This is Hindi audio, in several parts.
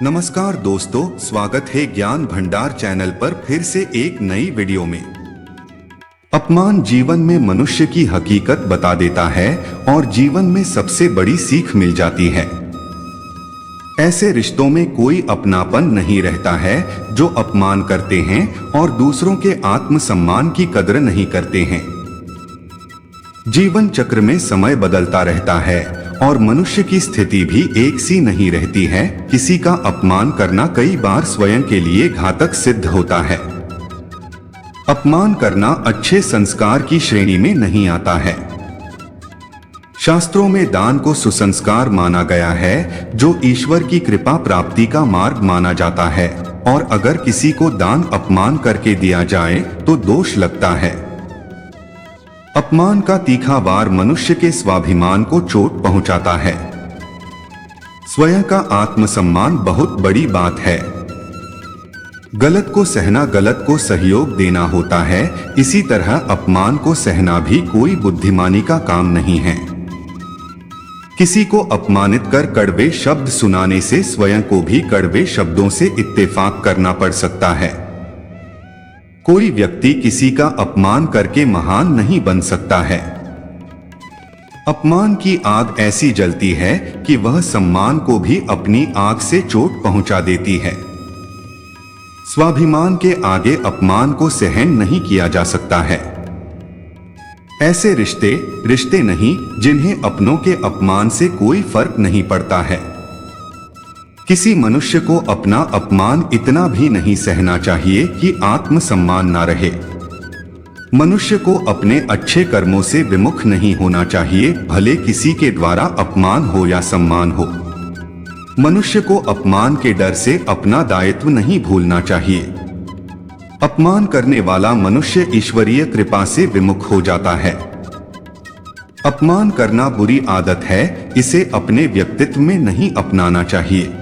नमस्कार दोस्तों, स्वागत है ज्ञान भंडार चैनल पर फिर से एक नई वीडियो में। अपमान जीवन में मनुष्य की हकीकत बता देता है और जीवन में सबसे बड़ी सीख मिल जाती है। ऐसे रिश्तों में कोई अपनापन नहीं रहता है जो अपमान करते हैं और दूसरों के आत्मसम्मान की कदर नहीं करते हैं। जीवन चक्र में समय बदलता रहता है और मनुष्य की स्थिति भी एक सी नहीं रहती है। किसी का अपमान करना कई बार स्वयं के लिए घातक सिद्ध होता है। अपमान करना अच्छे संस्कार की श्रेणी में नहीं आता है। शास्त्रों में दान को सुसंस्कार माना गया है, जो ईश्वर की कृपा प्राप्ति का मार्ग माना जाता है, और अगर किसी को दान अपमान करके दिया जाए तो दोष लगता है। अपमान का तीखा वार मनुष्य के स्वाभिमान को चोट पहुंचाता है। स्वयं का आत्मसम्मान बहुत बड़ी बात है। गलत को सहना गलत को सहयोग देना होता है। इसी तरह अपमान को सहना भी कोई बुद्धिमानी का काम नहीं है। किसी को अपमानित कर कड़वे शब्द सुनाने से स्वयं को भी कड़वे शब्दों से इत्तेफाक करना पड़ सकता है। कोई व्यक्ति किसी का अपमान करके महान नहीं बन सकता है। अपमान की आग ऐसी जलती है कि वह सम्मान को भी अपनी आग से चोट पहुंचा देती है। स्वाभिमान के आगे अपमान को सहन नहीं किया जा सकता है। ऐसे रिश्ते नहीं जिन्हें अपनों के अपमान से कोई फर्क नहीं पड़ता है। किसी मनुष्य को अपना अपमान इतना भी नहीं सहना चाहिए कि आत्मसम्मान ना रहे। मनुष्य को अपने अच्छे कर्मों से विमुख नहीं होना चाहिए, भले किसी के द्वारा अपमान हो या सम्मान हो। मनुष्य को अपमान के डर से अपना दायित्व नहीं भूलना चाहिए। अपमान करने वाला मनुष्य ईश्वरीय कृपा से विमुख हो जाता है। अपमान करना बुरी आदत है, इसे अपने व्यक्तित्व में नहीं अपनाना चाहिए।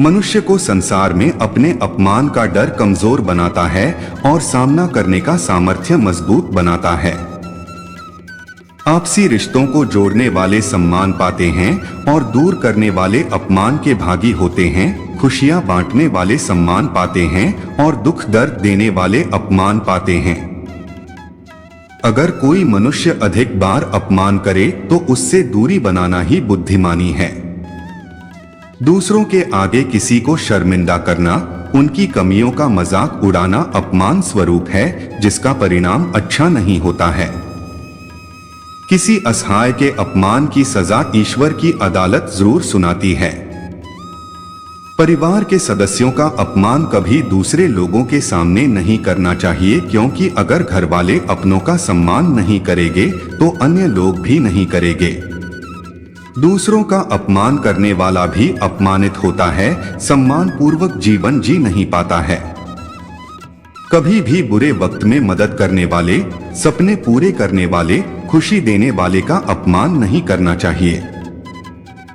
मनुष्य को संसार में अपने अपमान का डर कमजोर बनाता है और सामना करने का सामर्थ्य मजबूत बनाता है। आपसी रिश्तों को जोड़ने वाले सम्मान पाते हैं और दूर करने वाले अपमान के भागी होते हैं। खुशियां बांटने वाले सम्मान पाते हैं और दुख दर्द देने वाले अपमान पाते हैं। अगर कोई मनुष्य अधिक बार अपमान करे तो उससे दूरी बनाना ही बुद्धिमानी है। दूसरों के आगे किसी को शर्मिंदा करना, उनकी कमियों का मजाक उड़ाना अपमान स्वरूप है, जिसका परिणाम अच्छा नहीं होता है। किसी असहाय के अपमान की सजा ईश्वर की अदालत जरूर सुनाती है। परिवार के सदस्यों का अपमान कभी दूसरे लोगों के सामने नहीं करना चाहिए, क्योंकि अगर घर वाले अपनों का सम्मान नहीं करेंगे तो अन्य लोग भी नहीं करेंगे। दूसरों का अपमान करने वाला भी अपमानित होता है, सम्मान पूर्वक जीवन जी नहीं पाता है। कभी भी बुरे वक्त में मदद करने वाले, सपने पूरे करने वाले, खुशी देने वाले का अपमान नहीं करना चाहिए।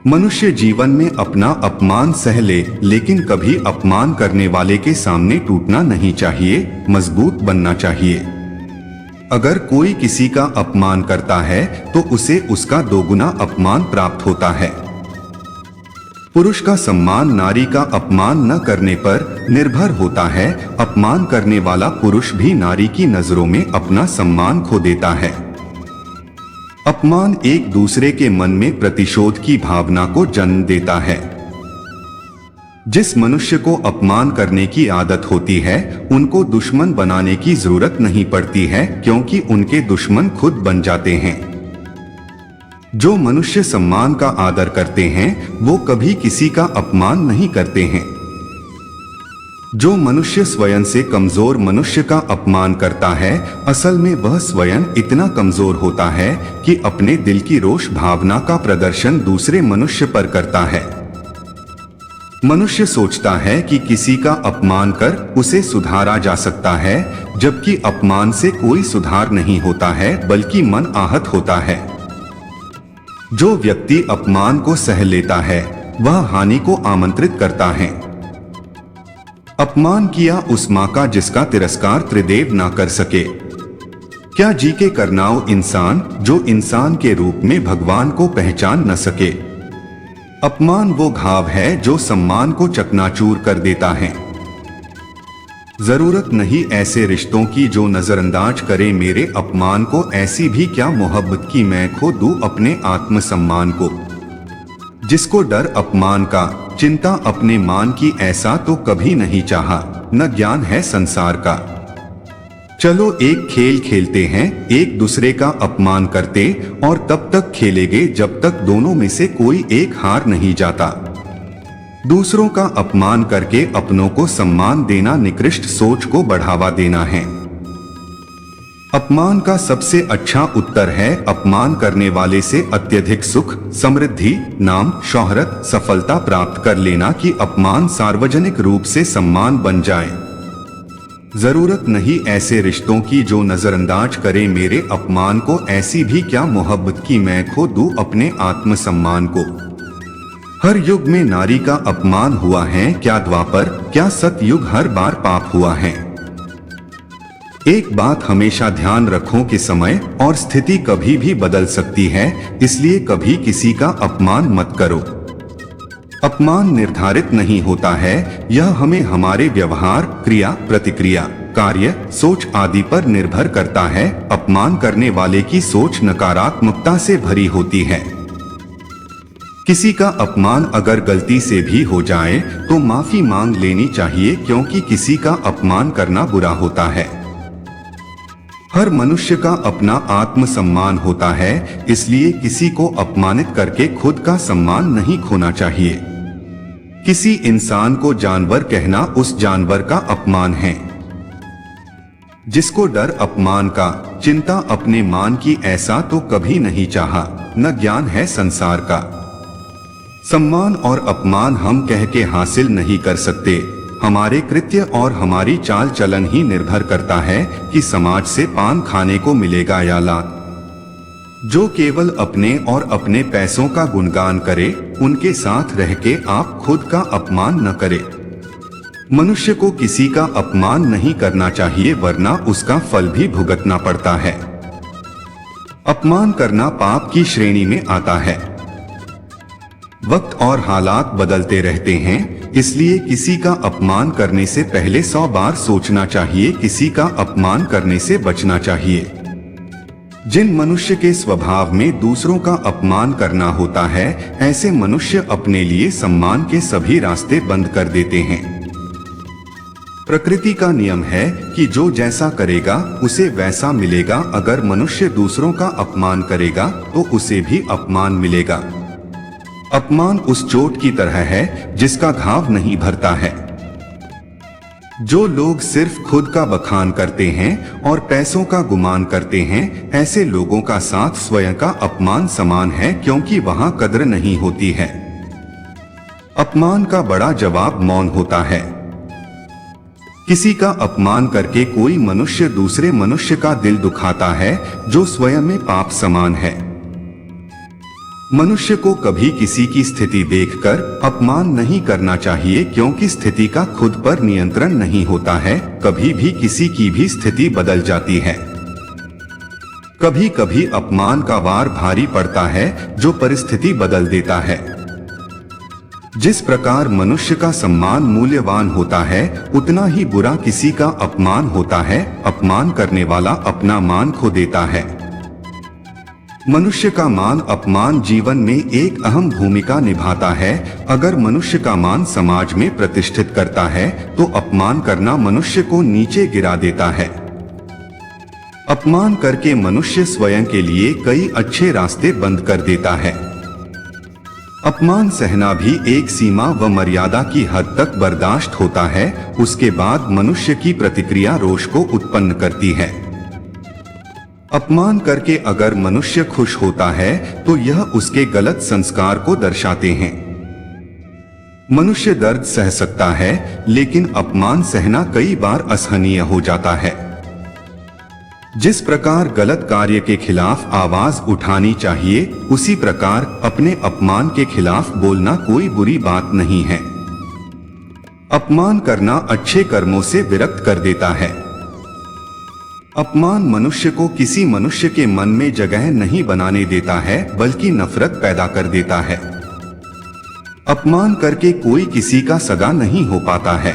मनुष्य जीवन में अपना अपमान सह ले, लेकिन कभी अपमान करने वाले के सामने टूटना नहीं चाहिए, मजबूत बनना चाहिए। अगर कोई किसी का अपमान करता है तो उसे उसका दोगुना अपमान प्राप्त होता है। पुरुष का सम्मान नारी का अपमान न करने पर निर्भर होता है। अपमान करने वाला पुरुष भी नारी की नजरों में अपना सम्मान खो देता है। अपमान एक दूसरे के मन में प्रतिशोध की भावना को जन्म देता है। जिस मनुष्य को अपमान करने की आदत होती है, उनको दुश्मन बनाने की जरूरत नहीं पड़ती है, क्योंकि उनके दुश्मन खुद बन जाते हैं। जो मनुष्य सम्मान का आदर करते हैं, वो कभी किसी का अपमान नहीं करते हैं। जो मनुष्य स्वयं से कमजोर मनुष्य का अपमान करता है, असल में वह स्वयं इतना कमजोर होता है कि अपने दिल की रोष भावना का प्रदर्शन दूसरे मनुष्य पर करता है। मनुष्य सोचता है कि किसी का अपमान कर उसे सुधारा जा सकता है, जबकि अपमान से कोई सुधार नहीं होता है, बल्कि मन आहत होता है। जो व्यक्ति अपमान को सह लेता है, वह हानि को आमंत्रित करता है। अपमान किया उस मां का जिसका तिरस्कार त्रिदेव ना कर सके। क्या जी के करनाओ इंसान, जो इंसान के रूप में भगवान को पहचान न सके। अपमान वो घाव है जो सम्मान को चकनाचूर कर देता है। जरूरत नहीं ऐसे रिश्तों की जो नजरअंदाज करे मेरे अपमान को, ऐसी भी क्या मोहब्बत की मैं खो दूं अपने आत्मसम्मान को। जिसको डर अपमान का, चिंता अपने मान की, ऐसा तो कभी नहीं चाहा, न ज्ञान है संसार का। चलो एक खेल खेलते हैं, एक दूसरे का अपमान करते, और तब तक खेलेंगे जब तक दोनों में से कोई एक हार नहीं जाता। दूसरों का अपमान करके अपनों को सम्मान देना निकृष्ट सोच को बढ़ावा देना है। अपमान का सबसे अच्छा उत्तर है अपमान करने वाले से अत्यधिक सुख, समृद्धि, नाम, शोहरत, सफलता प्राप्त कर लेना कि अपमान सार्वजनिक रूप से सम्मान बन जाए। जरूरत नहीं ऐसे रिश्तों की जो नजरअंदाज करे मेरे अपमान को, ऐसी भी क्या मोहब्बत की मैं खो दूं अपने आत्मसम्मान को। हर युग में नारी का अपमान हुआ है, क्या द्वापर, क्या सतयुग, हर बार पाप हुआ है। एक बात हमेशा ध्यान रखो कि समय और स्थिति कभी भी बदल सकती है, इसलिए कभी किसी का अपमान मत करो। अपमान निर्धारित नहीं होता है, यह हमें हमारे व्यवहार, क्रिया, प्रतिक्रिया, कार्य, सोच आदि पर निर्भर करता है। अपमान करने वाले की सोच नकारात्मकता से भरी होती है। किसी का अपमान अगर गलती से भी हो जाए तो माफी मांग लेनी चाहिए, क्योंकि किसी का अपमान करना बुरा होता है। हर मनुष्य का अपना आत्मसम्मान होता है, इसलिए किसी को अपमानित करके खुद का सम्मान नहीं खोना चाहिए। किसी इंसान को जानवर कहना उस जानवर का अपमान है। जिसको डर अपमान का, चिंता अपने मान की, ऐसा तो कभी नहीं चाहा, न ज्ञान है संसार का। सम्मान और अपमान हम कह के हासिल नहीं कर सकते, हमारे कृत्य और हमारी चाल चलन ही निर्भर करता है कि समाज से पान खाने को मिलेगा या लात। जो केवल अपने और अपने पैसों का गुणगान करे, उनके साथ रह के आप खुद का अपमान न करे। मनुष्य को किसी का अपमान नहीं करना चाहिए, वरना उसका फल भी भुगतना पड़ता है। अपमान करना पाप की श्रेणी में आता है। वक्त और हालात बदलते रहते हैं, इसलिए किसी का अपमान करने से पहले 100 बार सोचना चाहिए, किसी का अपमान करने से बचना चाहिए। जिन मनुष्य के स्वभाव में दूसरों का अपमान करना होता है, ऐसे मनुष्य अपने लिए सम्मान के सभी रास्ते बंद कर देते हैं। प्रकृति का नियम है कि जो जैसा करेगा उसे वैसा मिलेगा। अगर मनुष्य दूसरों का अपमान करेगा तो उसे भी अपमान मिलेगा। अपमान उस चोट की तरह है जिसका घाव नहीं भरता है। जो लोग सिर्फ खुद का बखान करते हैं और पैसों का गुमान करते हैं, ऐसे लोगों का साथ स्वयं का अपमान समान है, क्योंकि वहां कद्र नहीं होती है। अपमान का बड़ा जवाब मौन होता है। किसी का अपमान करके कोई मनुष्य दूसरे मनुष्य का दिल दुखाता है, जो स्वयं में पाप समान है। मनुष्य को कभी किसी की स्थिति देखकर अपमान नहीं करना चाहिए, क्योंकि स्थिति का खुद पर नियंत्रण नहीं होता है। कभी भी किसी की भी स्थिति बदल जाती है। कभी कभी अपमान का वार भारी पड़ता है, जो परिस्थिति बदल देता है। जिस प्रकार मनुष्य का सम्मान मूल्यवान होता है, उतना ही बुरा किसी का अपमान होता है। अपमान करने वाला अपना मान खो देता है। मनुष्य का मान अपमान जीवन में एक अहम भूमिका निभाता है। अगर मनुष्य का मान समाज में प्रतिष्ठित करता है, तो अपमान करना मनुष्य को नीचे गिरा देता है। अपमान करके मनुष्य स्वयं के लिए कई अच्छे रास्ते बंद कर देता है। अपमान सहना भी एक सीमा व मर्यादा की हद तक बर्दाश्त होता है, उसके बाद मनुष्य की प्रतिक्रिया रोष को उत्पन्न करती है। अपमान करके अगर मनुष्य खुश होता है तो यह उसके गलत संस्कार को दर्शाते हैं। मनुष्य दर्द सह सकता है, लेकिन अपमान सहना कई बार असहनीय हो जाता है। जिस प्रकार गलत कार्य के खिलाफ आवाज उठानी चाहिए, उसी प्रकार अपने अपमान के खिलाफ बोलना कोई बुरी बात नहीं है। अपमान करना अच्छे कर्मों से विरक्त कर देता है। अपमान मनुष्य को किसी मनुष्य के मन में जगह नहीं बनाने देता है, बल्कि नफरत पैदा कर देता है। अपमान करके कोई किसी का सगा नहीं हो पाता है।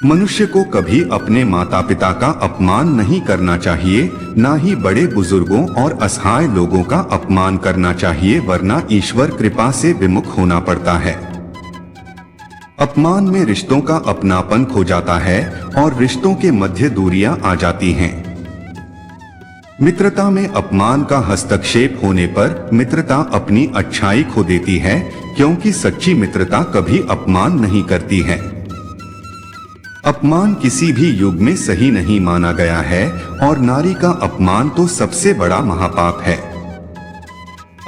मनुष्य को कभी अपने माता पिता का अपमान नहीं करना चाहिए, ना ही बड़े बुजुर्गों और असहाय लोगों का अपमान करना चाहिए, वरना ईश्वर कृपा से विमुख होना पड़ता है। अपमान में रिश्तों का अपनापन खो जाता है और रिश्तों के मध्य दूरियां आ जाती हैं। मित्रता में अपमान का हस्तक्षेप होने पर मित्रता अपनी अच्छाई खो देती है, क्योंकि सच्ची मित्रता कभी अपमान नहीं करती है। अपमान किसी भी युग में सही नहीं माना गया है और नारी का अपमान तो सबसे बड़ा महापाप है।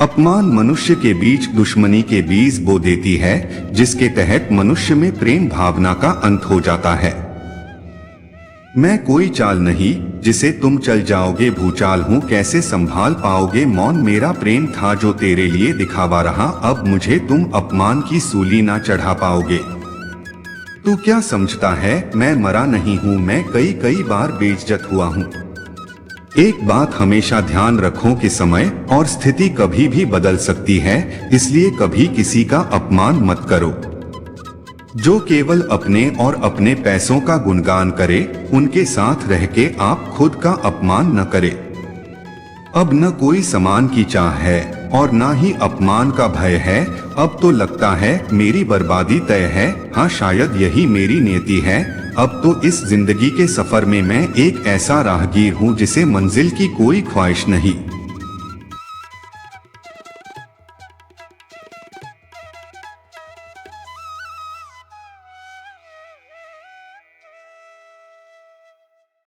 अपमान मनुष्य के बीच दुश्मनी के बीज बो देती है, जिसके तहत मनुष्य में प्रेम भावना का अंत हो जाता है। मैं कोई चाल नहीं जिसे तुम चल जाओगे, भूचाल हूँ कैसे संभाल पाओगे, मौन मेरा प्रेम था जो तेरे लिए दिखावा रहा, अब मुझे तुम अपमान की सूली ना चढ़ा पाओगे। तू क्या समझता है मैं मरा नहीं हूँ, मैं कई कई बार बेइज्जत हुआ हूँ। एक बात हमेशा ध्यान रखो कि समय और स्थिति कभी भी बदल सकती है, इसलिए कभी किसी का अपमान मत करो। जो केवल अपने और अपने पैसों का गुणगान करे, उनके साथ रह के आप खुद का अपमान न करें। अब न कोई सम्मान की चाह है और ना ही अपमान का भय है। अब तो लगता है मेरी बर्बादी तय है, हाँ शायद यही मेरी नियति है। अब तो इस जिंदगी के सफर में मैं एक ऐसा राहगीर हूँ जिसे मंजिल की कोई ख्वाहिश नहीं।